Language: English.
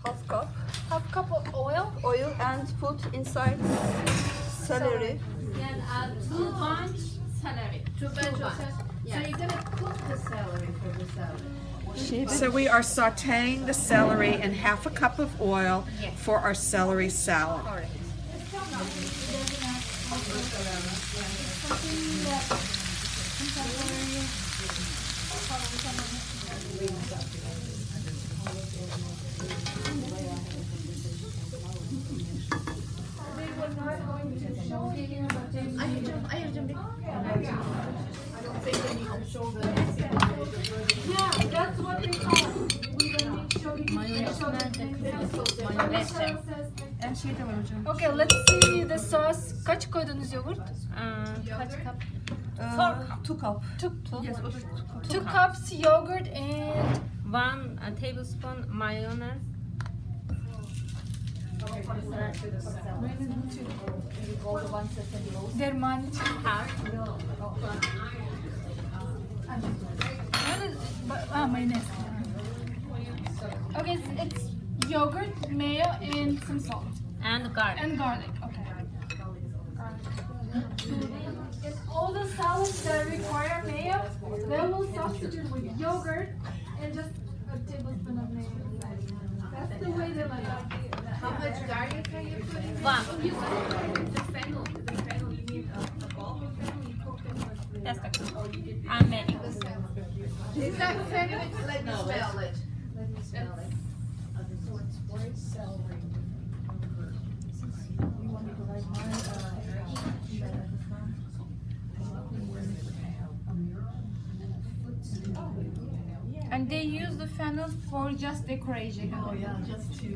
Half cup of oil and put inside celery. And 2 bunch celery. 2 bunch of bunch. celery. Yes. So you're gonna cook the celery for the salad. So we are sauteing the celery in half a cup of oil for our celery salad. Yeah, that's what they call it. Mayonnaise nerede? Mayonnaise. Okay, let's see the sauce. Kaç koydunuz yoğurt? Kaç cup? 2 cup. Yes, 2 cups yogurt and 1 tablespoon mayonnaise. dermani. Half. Mayonnaise. Okay, it's yogurt, mayo, and some salt. And garlic. And garlic. Okay. In all the salads that require mayo, they will substitute with yogurt and just a tablespoon of mayo. That's the way they like it. How much garlic are you putting? 1. The fennel, you need a bulk of fennel, you cook them with That's the I'm ready. Is that fennel? Let me smell it. Let me smell it. So it's white celery. You want me to write And they use the fennel for just decoration. Oh yeah, just to